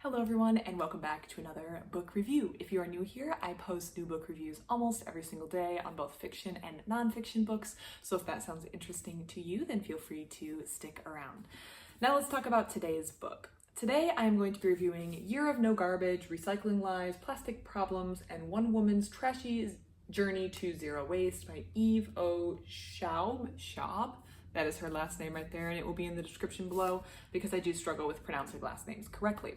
Hello everyone and welcome back to another book review. If you are new here, I post new book reviews almost every single day on both fiction and nonfiction books, so if that sounds interesting to you, then feel free to stick around. Now let's talk about today's book. Today I am going to be reviewing Year of No Garbage, Recycling Lies, Plastic Problems, and One Woman's Trashy Journey to Zero Waste by Eve O. Schaub. That is her last name right there, and it will be in the description below because I do struggle with pronouncing last names correctly.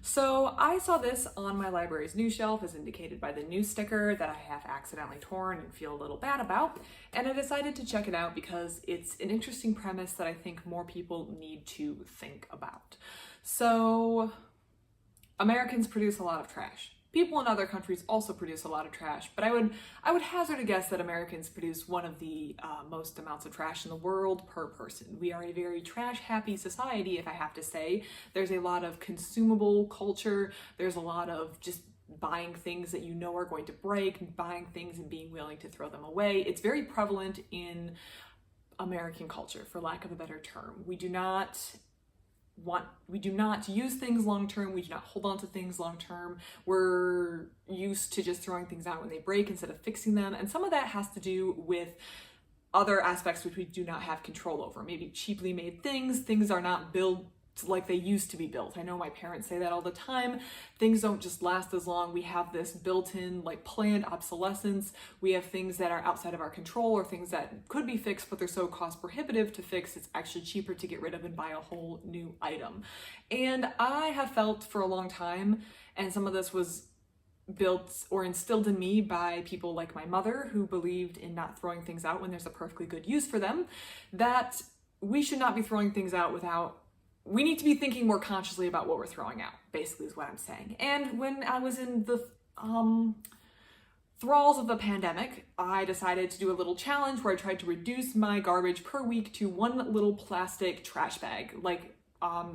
So I saw this on my library's news shelf as indicated by the news sticker that I have accidentally torn and feel a little bad about, and I decided to check it out because it's an interesting premise that I think more people need to think about. So Americans produce a lot of trash. People in other countries also produce a lot of trash, but I would hazard a guess that Americans produce one of the most amounts of trash in the world per person. We are a very trash-happy society, if I have to say. There's a lot of consumable culture. There's a lot of just buying things that you know are going to break, buying things and being willing to throw them away. It's very prevalent in American culture, for lack of a better term. We do not use things long term. We do not hold on to things long term. We're used to just throwing things out when they break instead of fixing them. And some of that has to do with other aspects which we do not have control over. Maybe cheaply made things. Things are not built like they used to be built. I know my parents say that all the time. Things don't just last as long. We have this built-in, like, planned obsolescence. We have things that are outside of our control or things that could be fixed, but they're so cost prohibitive to fix, it's actually cheaper to get rid of and buy a whole new item. And I have felt for a long time, and some of this was built or instilled in me by people like my mother, who believed in not throwing things out when there's a perfectly good use for them, that we should not be throwing things out we need to be thinking more consciously about what we're throwing out, basically is what I'm saying. And when I was in the thralls of the pandemic, I decided to do a little challenge where I tried to reduce my garbage per week to one little plastic trash bag.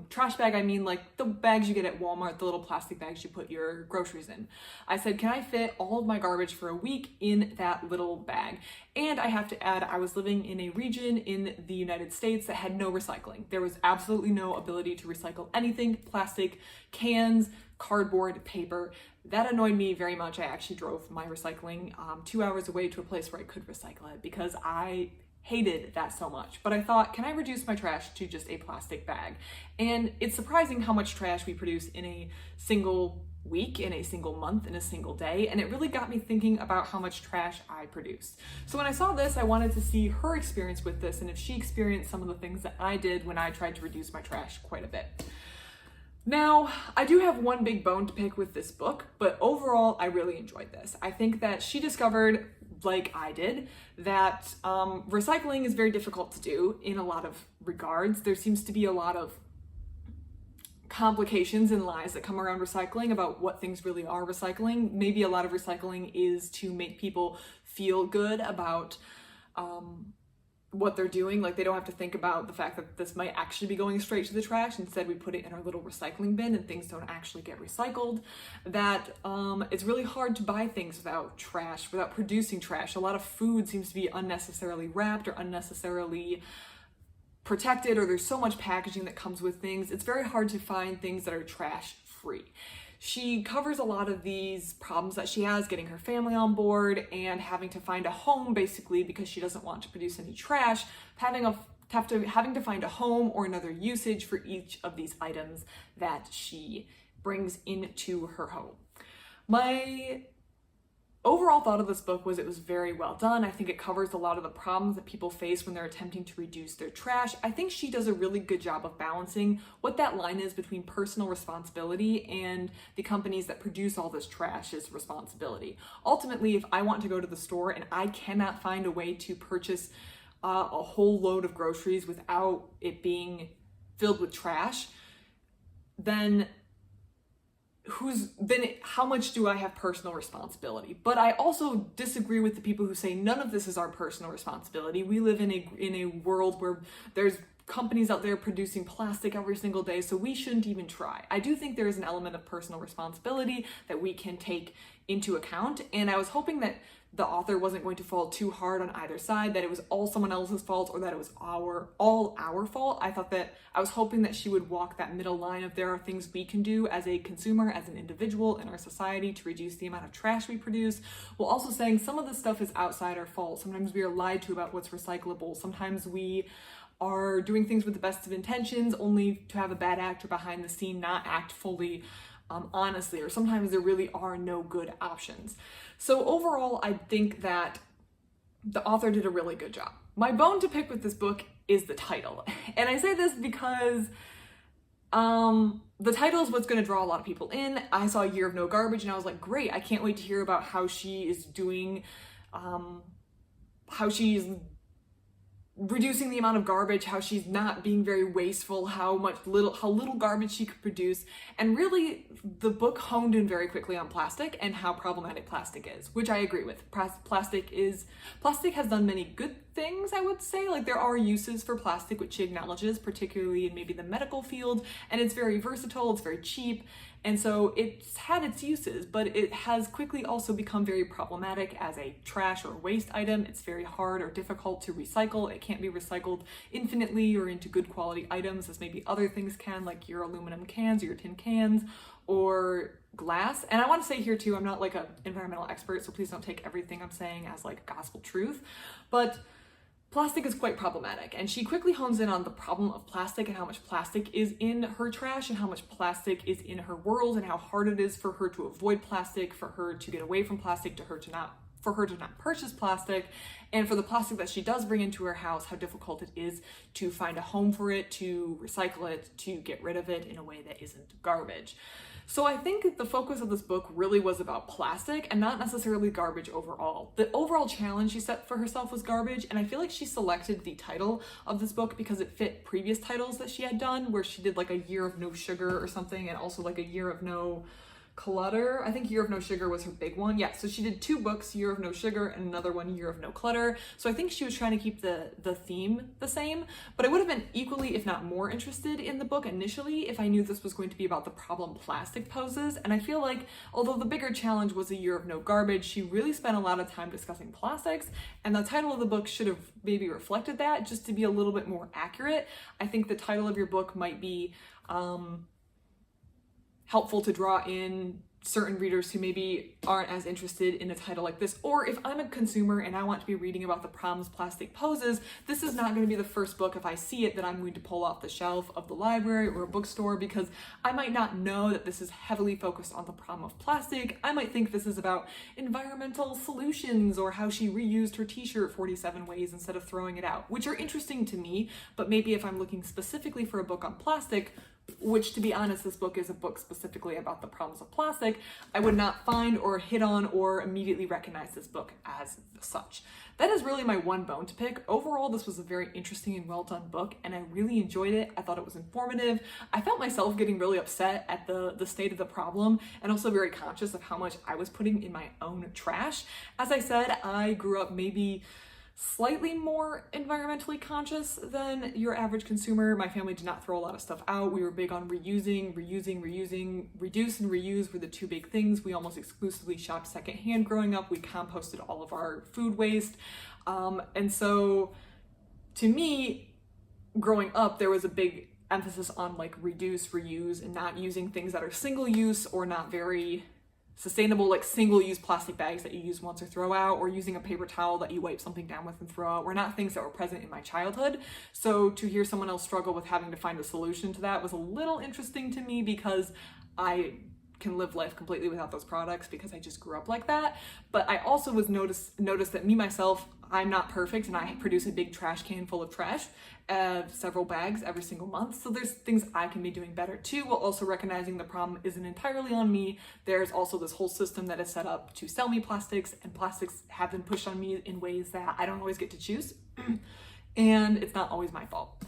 Trash bag, I mean like the bags you get at Walmart, the little plastic bags you put your groceries in. I said, can I fit all of my garbage for a week in that little bag? And I have to add, I was living in a region in the United States that had no recycling. There was absolutely no ability to recycle anything, plastic, cans, cardboard, paper. That annoyed me very much. I actually drove my recycling 2 hours away to a place where I could recycle it because I hated that so much. But I thought, can I reduce my trash to just a plastic bag? And it's surprising how much trash we produce in a single week, in a single month, in a single day. And it really got me thinking about how much trash I produce. So when I saw this, I wanted to see her experience with this and if she experienced some of the things that I did when I tried to reduce my trash quite a bit. Now, I do have one big bone to pick with this book, but overall, I really enjoyed this. I think that she discovered, like I did, that recycling is very difficult to do in a lot of regards. There seems to be a lot of complications and lies that come around recycling about what things really are recycling. Maybe a lot of recycling is to make people feel good about what they're doing. Like, they don't have to think about the fact that this might actually be going straight to the trash. Instead, we put it in our little recycling bin and things don't actually get recycled. That it's really hard to buy things without producing trash. A lot of food seems to be unnecessarily wrapped or unnecessarily protected, or there's so much packaging that comes with things. It's very hard to find things that are trash free. She covers a lot of these problems that she has, getting her family on board and having to find a home, basically, because she doesn't want to produce any trash, having to find a home or another usage for each of these items that she brings into her home. My overall thought of this book was it was very well done. I think it covers a lot of the problems that people face when they're attempting to reduce their trash. I think she does a really good job of balancing what that line is between personal responsibility and the companies that produce all this trash's responsibility. Ultimately, if I want to go to the store and I cannot find a way to purchase a whole load of groceries without it being filled with trash, then how much do I have personal responsibility? But I also disagree with the people who say none of this is our personal responsibility. We live in a world where there's companies out there producing plastic every single day, so we shouldn't even try. I do think there is an element of personal responsibility that we can take into account, and I was hoping that the author wasn't going to fall too hard on either side, that it was all someone else's fault or that it was all our fault. I was hoping that she would walk that middle line of there are things we can do as a consumer, as an individual in our society to reduce the amount of trash we produce, while also saying some of this stuff is outside our fault. Sometimes we are lied to about what's recyclable. Sometimes we are doing things with the best of intentions only to have a bad actor behind the scene not act fully honestly, or sometimes there really are no good options. So overall, I think that the author did a really good job. My bone to pick with this book is the title. And I say this because the title is what's going to draw a lot of people in. I saw A Year of No Garbage and I was like, great, I can't wait to hear about how she is doing, how she's reducing the amount of garbage, how she's not being very wasteful, how little garbage she could produce. And really, the book honed in very quickly on plastic and how problematic plastic is, which I agree with. Plastic has done many good things, I would say. Like, there are uses for plastic, which she acknowledges, particularly in maybe the medical field, and it's very versatile, it's very cheap. And so it's had its uses, but it has quickly also become very problematic as a trash or waste item. It's very hard or difficult to recycle. It can't be recycled infinitely or into good quality items as maybe other things can, like your aluminum cans or your tin cans or glass. And I want to say here too, I'm not like an environmental expert, so please don't take everything I'm saying as like gospel truth, but plastic is quite problematic, and she quickly hones in on the problem of plastic and how much plastic is in her trash and how much plastic is in her world and how hard it is for her to avoid plastic, for her to get away from plastic, for her to not purchase plastic, and for the plastic that she does bring into her house, how difficult it is to find a home for it, to recycle it, to get rid of it in a way that isn't garbage. So I think the focus of this book really was about plastic and not necessarily garbage overall. The overall challenge she set for herself was garbage, and I feel like she selected the title of this book because it fit previous titles that she had done, where she did like A Year of No Sugar or something, and also like A Year of No Clutter. I think Year of No Sugar was her big one. Yeah, so she did 2 books, Year of No Sugar and another one, Year of No Clutter. So I think she was trying to keep the theme the same, but I would have been equally, if not more, interested in the book initially if I knew this was going to be about the problem plastic poses. And I feel like, although the bigger challenge was A Year of No Garbage, she really spent a lot of time discussing plastics, and the title of the book should have maybe reflected that just to be a little bit more accurate. I think the title of your book might be helpful to draw in certain readers who maybe aren't as interested in a title like this. Or if I'm a consumer and I want to be reading about the problems plastic poses, this is not going to be the first book, if I see it, that I'm going to pull off the shelf of the library or a bookstore, because I might not know that this is heavily focused on the problem of plastic. I might think this is about environmental solutions or how she reused her t-shirt 47 ways instead of throwing it out, which are interesting to me. But maybe if I'm looking specifically for a book on plastic, which, to be honest, this book is a book specifically about the problems of plastic, I would not find or hit on or immediately recognize this book as such. That is really my one bone to pick. Overall, this was a very interesting and well done book, and I really enjoyed it. I thought it was informative. I felt myself getting really upset at the state of the problem, and also very conscious of how much I was putting in my own trash. As I said, I grew up maybe slightly more environmentally conscious than your average consumer. My family did not throw a lot of stuff out. We were big on reusing. Reduce and reuse were the 2 big things. We almost exclusively shopped secondhand growing up. We composted all of our food waste. And so to me, growing up, there was a big emphasis on like reduce, reuse, and not using things that are single use or not very sustainable, like single-use plastic bags that you use once or throw out, or using a paper towel that you wipe something down with and throw out, were not things that were present in my childhood. So to hear someone else struggle with having to find a solution to that was a little interesting to me, because I can live life completely without those products because I just grew up like that. But I also was noticed that me myself, I'm not perfect, and I produce a big trash can full of trash, several bags every single month. So there's things I can be doing better too, while also recognizing the problem isn't entirely on me. There's also this whole system that is set up to sell me plastics, and plastics have been pushed on me in ways that I don't always get to choose. And it's not always my fault.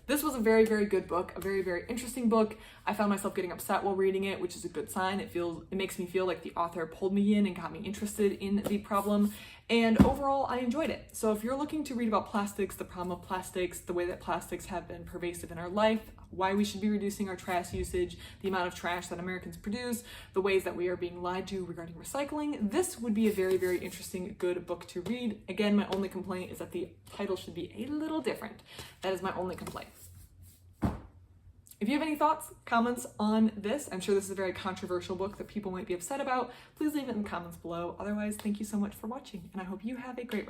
This was a very, very good book, a very, very interesting book. I found myself getting upset while reading it, which is a good sign. It makes me feel like the author pulled me in and got me interested in the problem. And overall, I enjoyed it. So if you're looking to read about plastics, the problem of plastics, the way that plastics have been pervasive in our life, why we should be reducing our trash usage, the amount of trash that Americans produce, the ways that we are being lied to regarding recycling, this would be a very, very interesting, good book to read. Again, my only complaint is that the title should be a little different. That is my only complaint. If you have any thoughts, comments on this, I'm sure this is a very controversial book that people might be upset about, please leave it in the comments below. Otherwise, thank you so much for watching, and I hope you have a great rest.